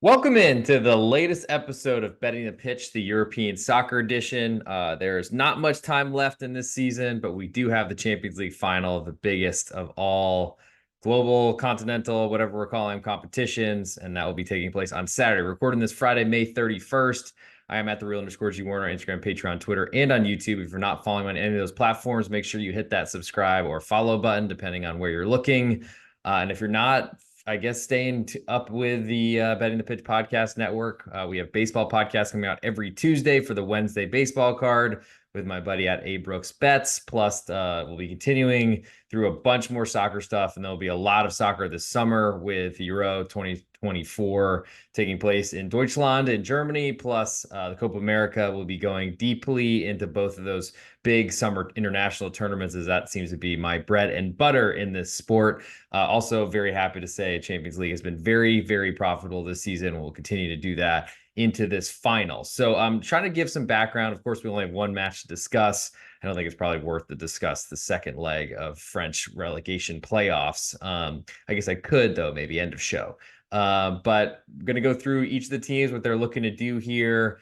Welcome into the latest episode of Betting the Pitch, the European Soccer Edition. There's not much time left in this season, but we do have the Champions League final, the biggest of all global, continental, whatever we're calling them, competitions, and that will be taking place on Saturday. Recording this Friday, May 31st. I am at the real_G Warner, Instagram, Patreon, Twitter, and on YouTube. If you're not following on any of those platforms, make sure you hit that subscribe or follow button, depending on where you're looking. And if you're not, I guess staying up with the Betting the Pitch podcast network. We have baseball podcasts coming out every Tuesday for the Wednesday baseball card with my buddy at A Brooks Bets. Plus, we'll be continuing through a bunch more soccer stuff, and there'll be a lot of soccer this summer with Euro 2024 taking place in Deutschland in Germany. Plus, the Copa America will be going deeply into both of those big summer international tournaments, as that seems to be my bread and butter in this sport. Also, very happy to say Champions League has been very, very profitable this season. We'll continue to do that into this final. So I'm trying to give some background. Of course, we only have one match to discuss. I don't think it's probably worth to discuss the second leg of French relegation playoffs. I guess I could, though, maybe end of show. But I'm going to go through each of the teams, what they're looking to do here,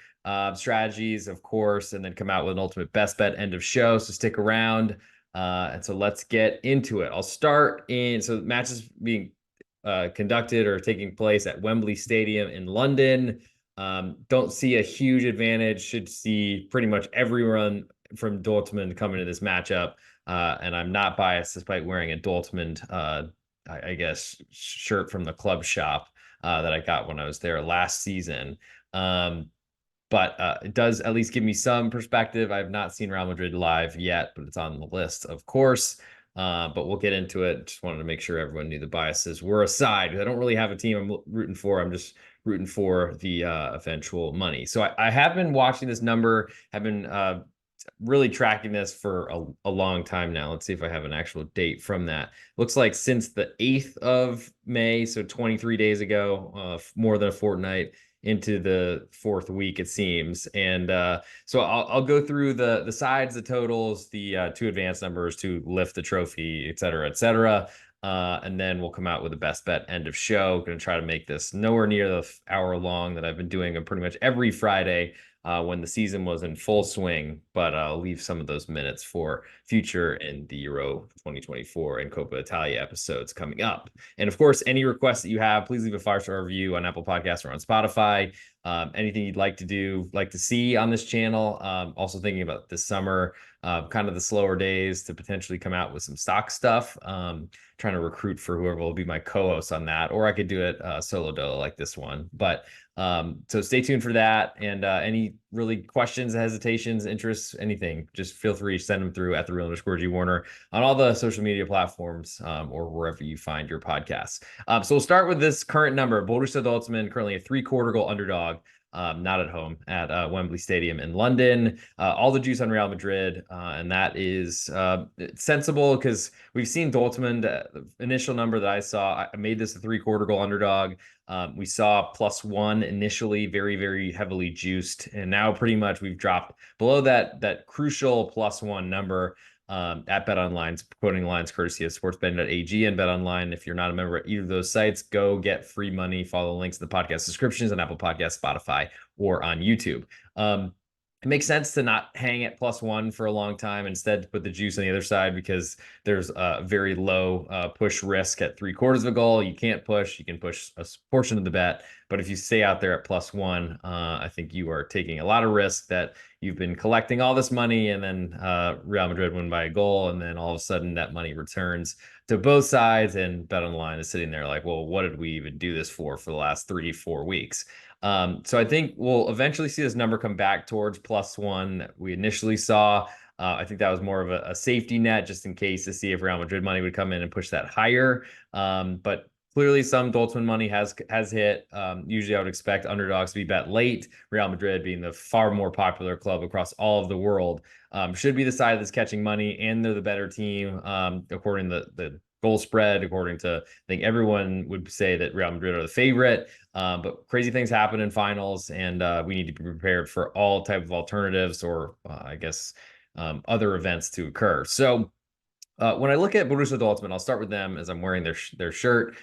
strategies, of course, and then come out with an ultimate best bet end of show. So stick around. And so let's get into it. I'll start so matches being conducted or taking place at Wembley Stadium in London. Don't see a huge advantage. Should see pretty much everyone from Dortmund coming to this matchup. And I'm not biased despite wearing a Dortmund, I guess, shirt from the club shop that I got when I was there last season. But it does at least give me some perspective. I've not seen Real Madrid live yet, but it's on the list, of course. But we'll get into it. Just wanted to make sure everyone knew the biases were aside. I don't really have a team I'm rooting for. I'm just rooting for the eventual money. So I have been watching this number, have been really tracking this for a long time now. Let's see if I have an actual date from that. Looks like since the 8th of May, so 23 days ago, more than a fortnight into the fourth week, it seems. And so I'll go through the sides, the totals, the two advanced numbers to lift the trophy, et cetera, et cetera. And then we'll come out with the best bet end of show. Going to try to make this nowhere near the hour long that I've been doing pretty much every Friday when the season was in full swing, but I'll leave some of those minutes for future in the Euro 2024 and Copa Italia episodes coming up. And of course, any requests that you have, please leave a 5-star review on Apple Podcasts or on Spotify. Anything you'd like to see on this channel. Also thinking about this summer, kind of the slower days to potentially come out with some stock stuff. Trying to recruit for whoever will be my co-host on that, or I could do it solo dolo like this one. But so stay tuned for that. And any really questions, hesitations, interests, anything, just feel free to send them through at the real_G Warner on all the social media platforms or wherever you find your podcasts. So we'll start with this current number. Borussia Dortmund currently a 3/4 goal underdog. Not at home at Wembley Stadium in London. All the juice on Real Madrid, and that is sensible because we've seen Dortmund. The initial number that I saw, I made this a 3/4 goal underdog. We saw +1 initially, very, very heavily juiced, and now pretty much we've dropped below that crucial +1 number. At BetOnline, quoting lines courtesy of Sportsbetting.ag and BetOnline. If you're not a member at either of those sites, go get free money. Follow the links in the podcast descriptions on Apple Podcasts, Spotify, or on YouTube. It makes sense to not hang at +1 for a long time. Instead, put the juice on the other side because there's a very low push risk at 3/4 of a goal. You can't push. You can push a portion of the bet. But if you stay out there at +1, I think you are taking a lot of risk that you've been collecting all this money and then Real Madrid win by a goal. And then all of a sudden that money returns to both sides. And BetOnline is sitting there like, well, what did we even do this for the last 3-4 weeks? So I think we'll eventually see this number come back towards +1 that we initially saw. I think that was more of a safety net just in case to see if Real Madrid money would come in and push that higher. But clearly some Dortmund money has hit. Usually I would expect underdogs to be bet late. Real Madrid being the far more popular club across all of the world should be the side that's catching money, and they're the better team according to the goal spread. According to, I think everyone would say that Real Madrid are the favorite. But crazy things happen in finals, and we need to be prepared for all type of alternatives or I guess other events to occur. So when I look at Borussia Dortmund, I'll start with them as I'm wearing their shirt.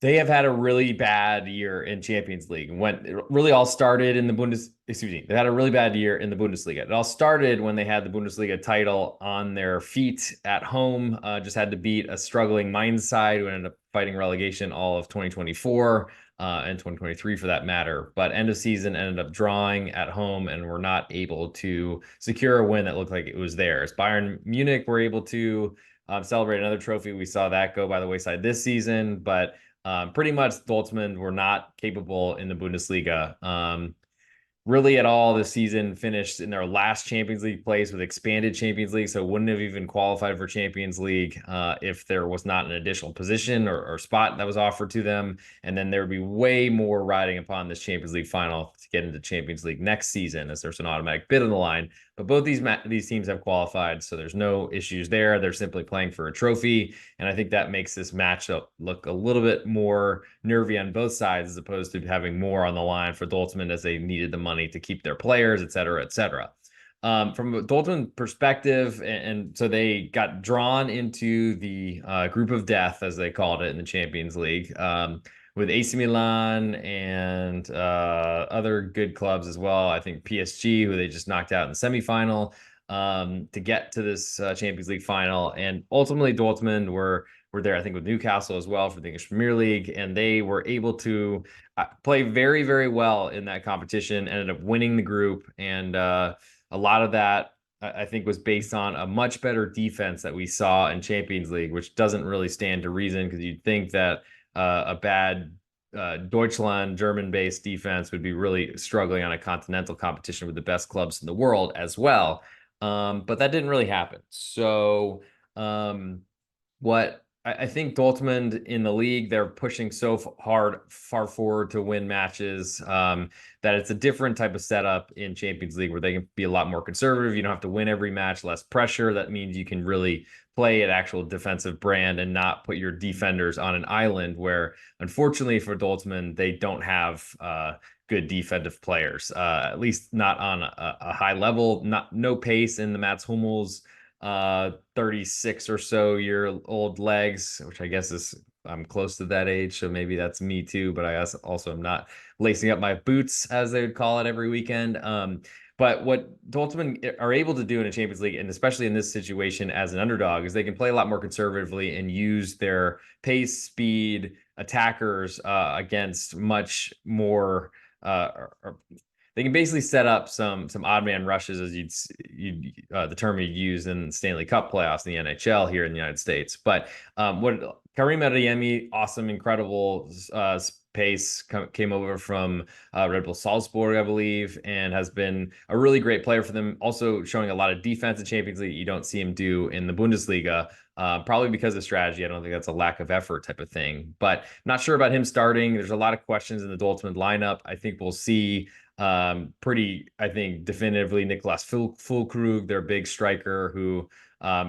They have had a really bad year in Champions League. When it really all started in the excuse me, they had a really bad year in the Bundesliga. It all started when they had the Bundesliga title on their feet at home. Just had to beat a struggling Mainz side who ended up fighting relegation all of 2024 and 2023 for that matter. But end of season ended up drawing at home and were not able to secure a win that looked like it was theirs. Bayern Munich were able to celebrate another trophy. We saw that go by the wayside this season, but pretty much Dortmund were not capable in the Bundesliga. Really at all this season, finished in their last Champions League place with expanded Champions League, so wouldn't have even qualified for Champions League if there was not an additional position or spot that was offered to them. And then there would be way more riding upon this Champions League final to get into Champions League next season, as there's an automatic bid on the line. But both these teams have qualified, so there's no issues there. They're simply playing for a trophy, and I think that makes this matchup look a little bit more nervy on both sides, as opposed to having more on the line for Dortmund as they needed the money to keep their players, et cetera, et cetera. From a Dortmund perspective, and so they got drawn into the group of death, as they called it in the Champions League. With AC Milan and other good clubs as well. I think PSG, who they just knocked out in the semifinal, to get to this Champions League final. And ultimately, Dortmund were there, I think, with Newcastle as well for the English Premier League, and they were able to play very, very well in that competition, ended up winning the group, and a lot of that, I think, was based on a much better defense that we saw in Champions League, which doesn't really stand to reason, because you'd think that a bad Deutschland, German-based defense would be really struggling on a continental competition with the best clubs in the world as well. But that didn't really happen. So what I think Dortmund in the league, they're pushing so far forward to win matches that it's a different type of setup in Champions League, where they can be a lot more conservative. You don't have to win every match, less pressure. That means you can really play an actual defensive brand and not put your defenders on an island, where unfortunately for Dortmund, they don't have good defensive players, at least not on a high level. No pace in the Mats Hummels 36 or so year old legs, which I guess is, I'm close to that age, so maybe that's me too, but I also am not lacing up my boots, as they would call it, every weekend. But what Dortmund are able to do in a Champions League, and especially in this situation as an underdog, is they can play a lot more conservatively and use their pace, speed, attackers against much more they can basically set up some odd man rushes, as you'd the term you'd use in Stanley Cup playoffs in the NHL here in the United States. But what Karim Adeyemi, awesome, incredible pace, came over from Red Bull Salzburg, I believe, and has been a really great player for them. Also showing a lot of defense in Champions League you don't see him do in the Bundesliga. Probably because of strategy. I don't think that's a lack of effort type of thing, but not sure about him starting. There's a lot of questions in the Dortmund lineup. I think we'll see I think definitively Niklas Füllkrug, their big striker, who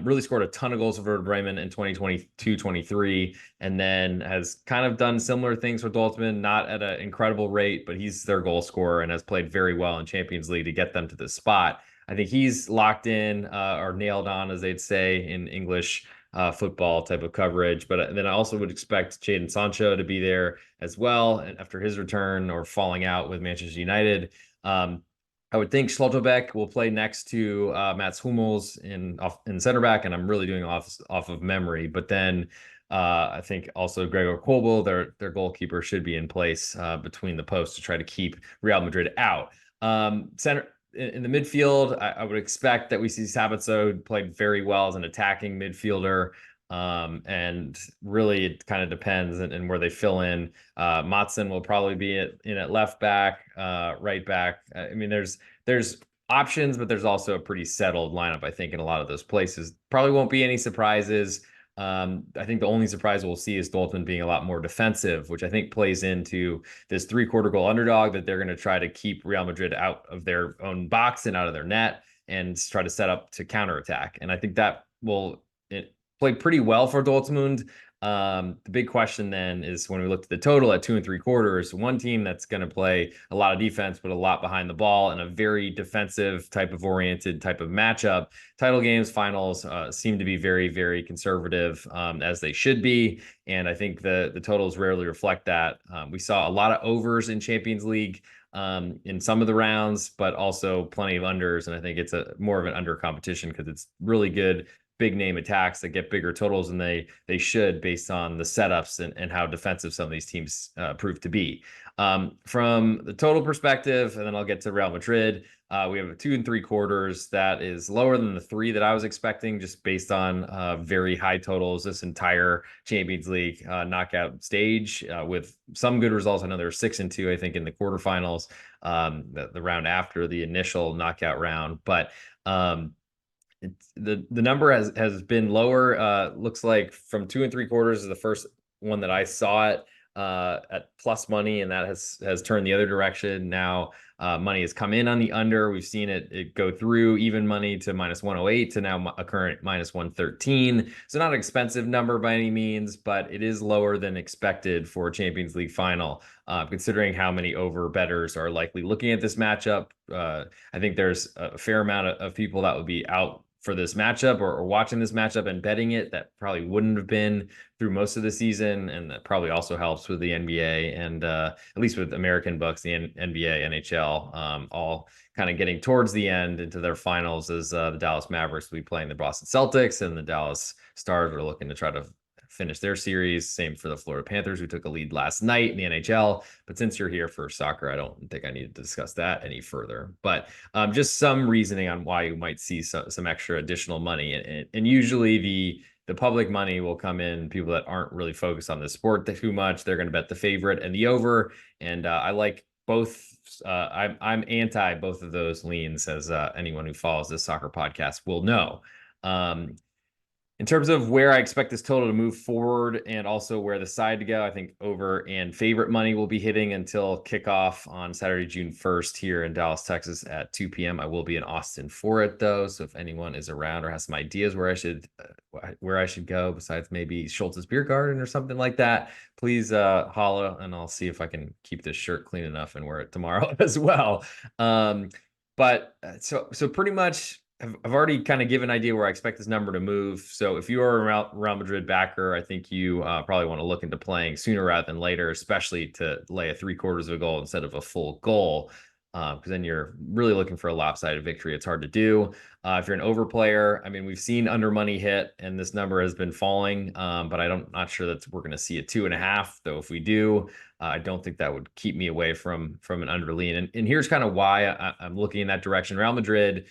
really scored a ton of goals for Bremen in 2022-23, and then has kind of done similar things for Dortmund, not at an incredible rate, but he's their goal scorer and has played very well in Champions League to get them to this spot. I think he's locked in or nailed on, as they'd say in English football type of coverage. But then I also would expect Jadon Sancho to be there as well, and after his return or falling out with Manchester United. I would think Schlotterbeck will play next to Mats Hummels in center back, and I'm really doing off of memory. But then I think also Gregor Kobel, their goalkeeper, should be in place between the posts to try to keep Real Madrid out. Center in the midfield, I would expect that we see Sabitzer played very well as an attacking midfielder. And really it kind of depends and where they fill in. Matson will probably be in at left back, right back. I mean, there's options, but there's also a pretty settled lineup, I think, in a lot of those places. Probably won't be any surprises. I think the only surprise we'll see is Dortmund being a lot more defensive, which I think plays into this 3/4 goal underdog, that they're going to try to keep Real Madrid out of their own box and out of their net and try to set up to counterattack. And I think that will play pretty well for Dortmund. The big question then is when we looked at the total at 2 3/4, one team that's going to play a lot of defense, but a lot behind the ball and a very defensive type of oriented type of matchup. Title games, finals seem to be very, very conservative, as they should be. And I think the totals rarely reflect that. We saw a lot of overs in Champions League in some of the rounds, but also plenty of unders. And I think it's a more of an under competition because it's really good big name attacks that get bigger totals than they should based on the setups and how defensive some of these teams prove to be. From the total perspective, and then I'll get to Real Madrid. We have a 2 3/4 that is lower than the 3 that I was expecting, just based on very high totals this entire Champions League knockout stage, with some good results. I know there were 6-2, I think, in the quarterfinals, the round after the initial knockout round, but the number has been lower. Looks like from 2 3/4 is the first one that I saw it at plus money, and that has turned the other direction. Now money has come in on the under. We've seen it go through even money to -108 to now a current -113. So not an expensive number by any means, but it is lower than expected for a Champions League final, considering how many over bettors are likely looking at this matchup. I think there's a fair amount of people that would be out for this matchup or watching this matchup and betting it that probably wouldn't have been through most of the season. And that probably also helps with the NBA and at least with American books, the NBA, NHL, all kind of getting towards the end into their finals, as the Dallas Mavericks will be playing the Boston Celtics, and the Dallas Stars are looking to try to finish their series. Same for the Florida Panthers, who took a lead last night in the NHL. But since you're here for soccer, I don't think I need to discuss that any further. But just some reasoning on why you might see some extra additional money. And usually the public money will come in, people that aren't really focused on the sport too much. They're going to bet the favorite and the over. And I like both. I'm anti both of those leans, as anyone who follows this soccer podcast will know. In terms of where I expect this total to move forward and also where the side to go, I think over and favorite money will be hitting until kickoff on Saturday, June 1st here in Dallas, Texas at 2 p.m. I will be in Austin for it, though. So if anyone is around or has some ideas where I should go besides maybe Schultz's Beer Garden or something like that, please holla, and I'll see if I can keep this shirt clean enough and wear it tomorrow as well. But so pretty much I've already kind of given an idea where I expect this number to move. So if you are a Real Madrid backer, I think you probably want to look into playing sooner rather than later, especially to lay a 3/4 of a goal instead of a full goal, because then you're really looking for a lopsided victory. It's hard to do. If you're an over player, I mean, we've seen under money hit, and this number has been falling, but not sure that we're going to see a 2.5. Though if we do, I don't think that would keep me away from an under lean. And here's kind of why I'm looking in that direction. Real Madrid,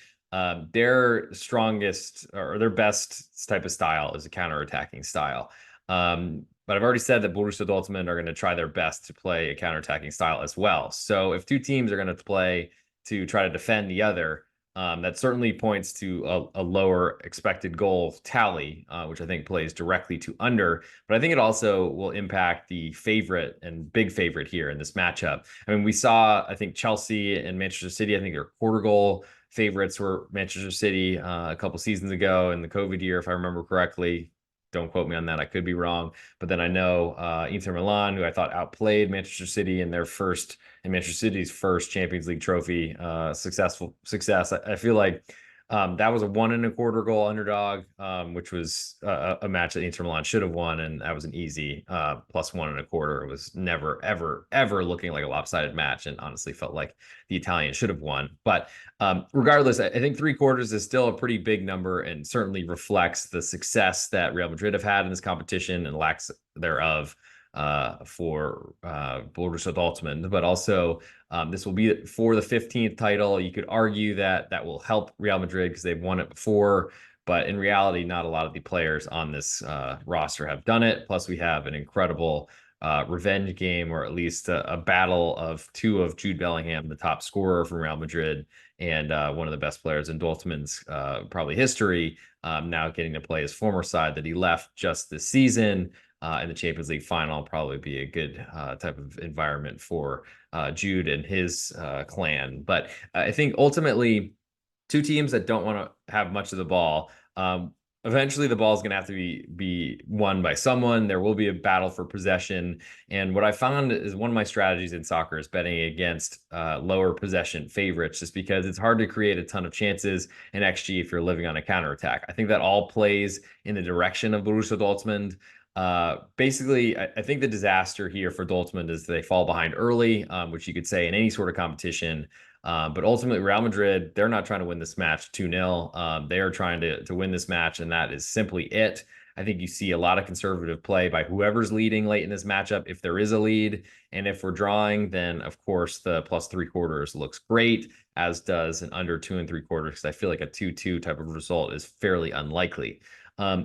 their strongest or their best type of style is a counterattacking style. But I've already said that Borussia Dortmund are going to try their best to play a counterattacking style as well. So if two teams are going to play to try to defend the other, that certainly points to a lower expected goal tally, which I think plays directly to under. But I think it also will impact the favorite and big favorite here in this matchup. I mean, we saw, I think, Chelsea and Manchester City, I think their quarter goal favorites were Manchester City a couple seasons ago in the COVID year, if I remember correctly. Don't quote me on that. I could be wrong. But then I know Inter Milan, who I thought outplayed Manchester City in Manchester City's first Champions League trophy success. I feel like that was a 1 1/4 goal underdog, which was a match that Inter Milan should have won, and that was an easy plus 1 1/4. It was never, ever, ever looking like a lopsided match, and honestly felt like the Italians should have won. But regardless, I think 3/4 is still a pretty big number and certainly reflects the success that Real Madrid have had in this competition and lacks thereof for Borussia Dortmund. But also, this will be for the 15th title. You could argue that will help Real Madrid because they've won it before. But in reality, not a lot of the players on this roster have done it. Plus, we have an incredible revenge game, or at least a battle of two of Jude Bellingham, the top scorer from Real Madrid, and one of the best players in Dortmund's probably history, now getting to play his former side that he left just this season. In the Champions League final, probably be a good type of environment for Jude and his clan. But I think ultimately, two teams that don't want to have much of the ball. Eventually the ball is going to have to be won by someone. There will be a battle for possession. And what I found is one of my strategies in soccer is betting against lower possession favorites, just because it's hard to create a ton of chances in XG if you're living on a counterattack. I think that all plays in the direction of Borussia Dortmund. Basically, I think the disaster here for Dortmund is they fall behind early, which you could say in any sort of competition. But ultimately, Real Madrid, they're not trying to win this match 2-0. They are trying to win this match, and that is simply it. I think you see a lot of conservative play by whoever's leading late in this matchup, if there is a lead. And if we're drawing, then of course the +3/4 looks great, as does an under 2 3/4, because I feel like a 2-2 type of result is fairly unlikely.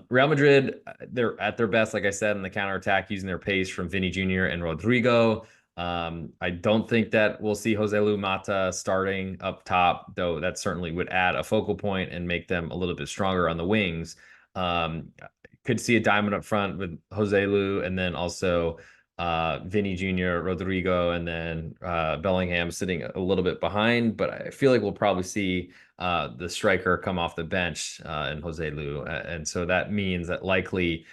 Real Madrid, they're at their best, like I said, in the counterattack, using their pace from Vinny Jr. and Rodrigo. I don't think that we'll see Joselu Mata starting up top, though that certainly would add a focal point and make them a little bit stronger on the wings. Could see a diamond up front with Joselu, and then also Vinny Jr., Rodrigo, and then Bellingham sitting a little bit behind. But I feel like we'll probably see the striker come off the bench in Joselu. And so that means that likely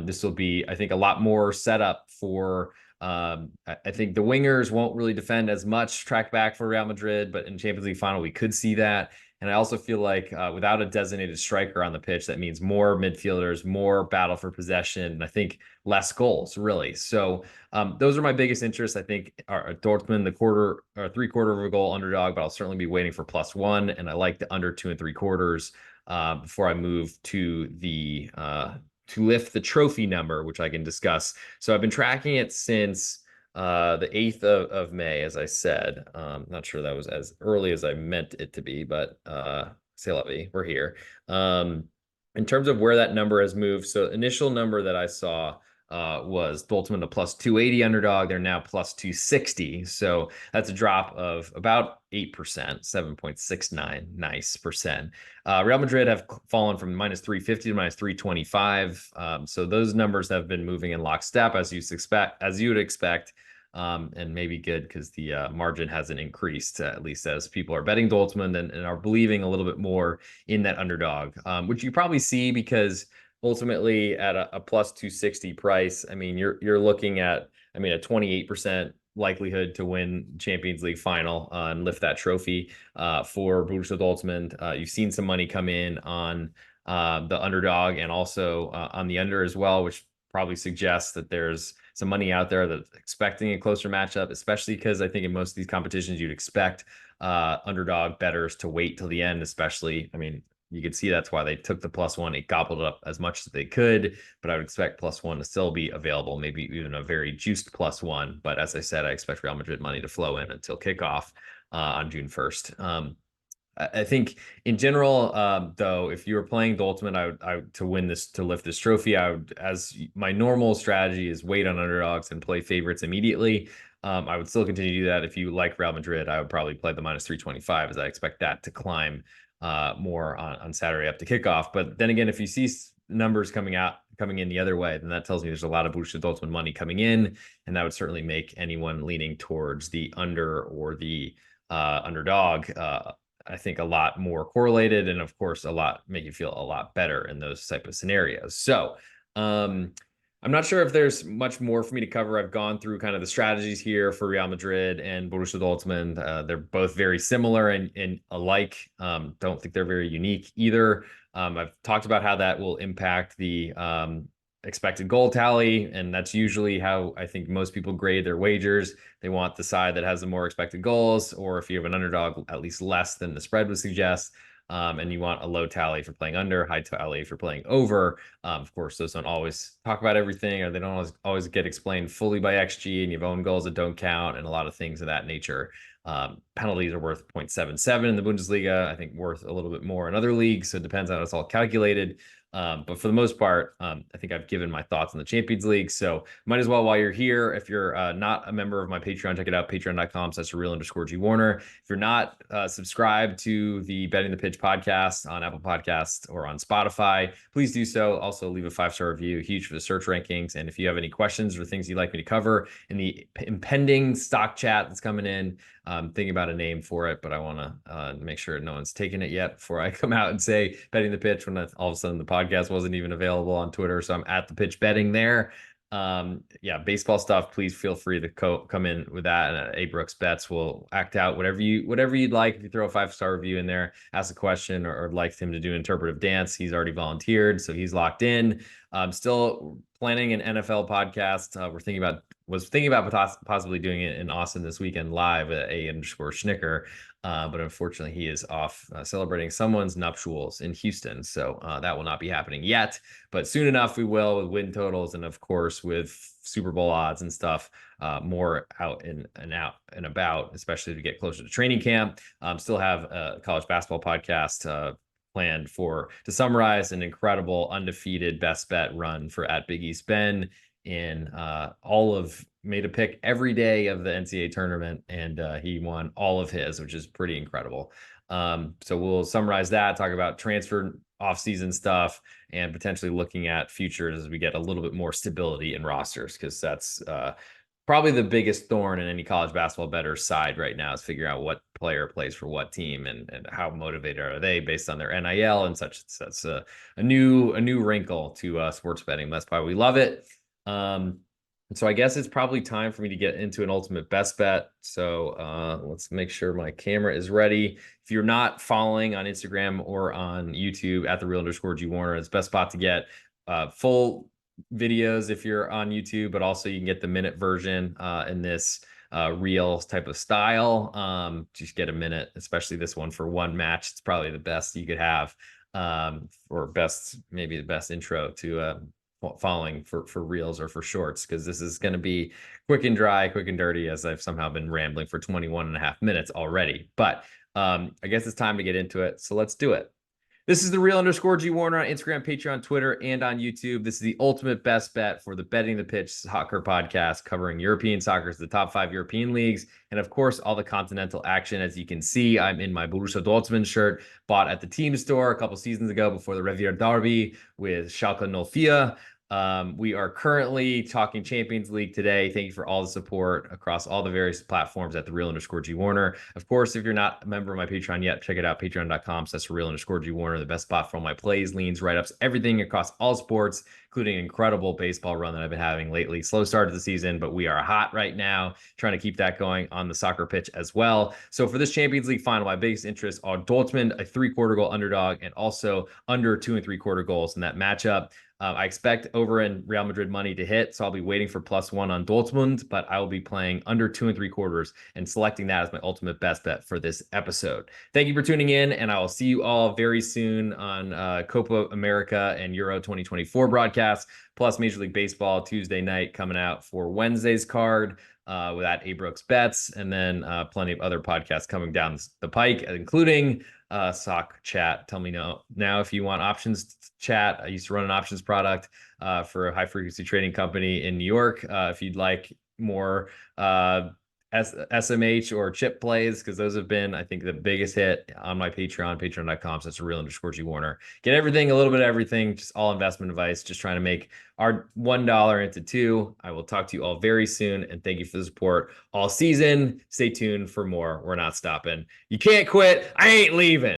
this will be, I think, a lot more setup for I think the wingers won't really defend as much, track back for Real Madrid, but in Champions League final, we could see that. And I also feel like without a designated striker on the pitch, that means more midfielders, more battle for possession, and I think less goals, really. So those are my biggest interests. I think are Dortmund, the quarter or 3/4 of a goal underdog, but I'll certainly be waiting for +1. And I like the under 2 3/4 before I move to the to lift the trophy number, which I can discuss. So I've been tracking it since the 8th of May, as I said. Not sure that was as early as I meant it to be, but c'est la vie, we're here. In terms of where that number has moved, so initial number that I saw was Dortmund a +280 underdog. They're now +260. So that's a drop of about 8%, 7.69 nice percent. Real Madrid have fallen from -350 to -325. So those numbers have been moving in lockstep, as you would expect. And maybe good because the margin hasn't increased, at least as people are betting Dortmund and are believing a little bit more in that underdog, which you probably see because ultimately at a +260 price, I mean, you're looking at, I mean, a 28% likelihood to win Champions League final and lift that trophy for Borussia Dortmund. You've seen some money come in on the underdog and also on the under as well, which probably suggests that there's some money out there that's expecting a closer matchup, especially because I think in most of these competitions you'd expect underdog bettors to wait till the end, especially. I mean, you could see that's why they took the +1. It gobbled it up as much as they could, but I would expect +1 to still be available, maybe even a very juiced +1. But as I said, I expect Real Madrid money to flow in until kickoff on June 1st. I think in general, though, if you were playing Dortmund, I would to win this, to lift this trophy, I would, as my normal strategy is wait on underdogs and play favorites immediately. I would still continue to do that. If you like Real Madrid, I would probably play the -325, as I expect that to climb more on Saturday up to kickoff. But then again, if you see numbers coming in the other way, then that tells me there's a lot of Borussia Dortmund money coming in, and that would certainly make anyone leaning towards the under or the underdog I think a lot more correlated, and of course make you feel a lot better in those type of scenarios. So I'm not sure if there's much more for me to cover. I've gone through kind of the strategies here for Real Madrid and Borussia Dortmund. They're both very similar and alike. Don't think they're very unique either. I've talked about how that will impact the expected goal tally, and that's usually how I think most people grade their wagers. They want the side that has the more expected goals, or if you have an underdog, at least less than the spread would suggest. And you want a low tally for playing under, high tally for playing over. Of course, those don't always talk about everything, or they don't always get explained fully by XG, and you have own goals that don't count, and a lot of things of that nature. Penalties are worth 0.77 in the Bundesliga. I think worth a little bit more in other leagues, so it depends on how it's all calculated. But for the most part, I think I've given my thoughts on the Champions League. So might as well, while you're here, if you're not a member of my Patreon, check it out, patreon.com/real_G Warner. If you're not subscribed to the Betting the Pitch podcast on Apple Podcasts or on Spotify, please do so. Also leave a 5-star review, huge for the search rankings. And if you have any questions or things you'd like me to cover in the impending stock chat that's coming in, thinking about a name for it, but I want to make sure no one's taken it yet before I come out and say Betting the Pitch when all of a sudden the podcast podcast wasn't even available on Twitter, so I'm at the pitch betting there. Yeah, baseball stuff, please feel free to come in with that, and A Brooks Bets will act out whatever you'd like. If you throw a 5-star review in there, ask a question, or like him to do interpretive dance, he's already volunteered, so he's locked in. Still planning an NFL podcast. Was thinking about possibly doing it in Austin this weekend live at A_Schnicker. But unfortunately, he is off celebrating someone's nuptials in Houston. So that will not be happening yet. But soon enough, we will, with win totals and, of course, with Super Bowl odds and stuff, more out and about, especially to get closer to training camp. Still have a college basketball podcast planned to summarize an incredible undefeated best bet run for at Big East Ben in made a pick every day of the NCAA tournament, and he won all of his, which is pretty incredible. So we'll summarize that, talk about transfer offseason stuff, and potentially looking at futures as we get a little bit more stability in rosters, because that's probably the biggest thorn in any college basketball bettor's side right now, is figuring out what player plays for what team and how motivated are they based on their NIL and such. That's a new wrinkle to sports betting. That's why we love it. And so I guess it's probably time for me to get into an ultimate best bet. So let's make sure my camera is ready. If you're not following on Instagram or on YouTube at @the_real_G Warner, it's best spot to get full videos if you're on YouTube, but also you can get the minute version in this reel type of style. Just get a minute, especially this one for one match. It's probably the best you could have, or maybe the best intro to following for reels or for shorts, because this is going to be quick and dry, quick and dirty, as I've somehow been rambling for 21.5 minutes already. But I guess it's time to get into it. So let's do it. This is the @real_G Warner on Instagram, Patreon, Twitter, and on YouTube. This is the ultimate best bet for the Betting the Pitch soccer podcast, covering European soccer, the top 5 European leagues, and of course, all the continental action. As you can see, I'm in my Borussia Dortmund shirt, bought at the team store a couple seasons ago before the Revier Derby with Schalke 04. We are currently talking Champions League today. Thank you for all the support across all the various platforms at the @real_G Warner. Of course, if you're not a member of my Patreon yet, check it out, patreon.com/real_G Warner, the best spot for all my plays, leans, write-ups, everything across all sports, including an incredible baseball run that I've been having lately. Slow start of the season, but we are hot right now, trying to keep that going on the soccer pitch as well. So for this Champions League final, my biggest interests are Dortmund, a 3/4 goal underdog, and also under 2 3/4 goals in that matchup. I expect over in Real Madrid money to hit, so I'll be waiting for +1 on Dortmund, but I will be playing under 2 3/4 and selecting that as my ultimate best bet for this episode. Thank you for tuning in, and I will see you all very soon on Copa America and Euro 2024 broadcasts, plus Major League Baseball Tuesday night coming out for Wednesday's card with that A Brooks Bets, and then plenty of other podcasts coming down the pike, including Sock Chat. Tell me now if you want options chat. I used to run an options product for a high frequency trading company in New York. If you'd like more SMH or chip plays, because those have been, I think, the biggest hit on my Patreon, patreon.com/real_G Warner. Get everything, a little bit of everything, just all investment advice, just trying to make our $1 into 2. I will talk to you all very soon, and thank you for the support all season. Stay tuned for more. We're not stopping. You can't quit. I ain't leaving.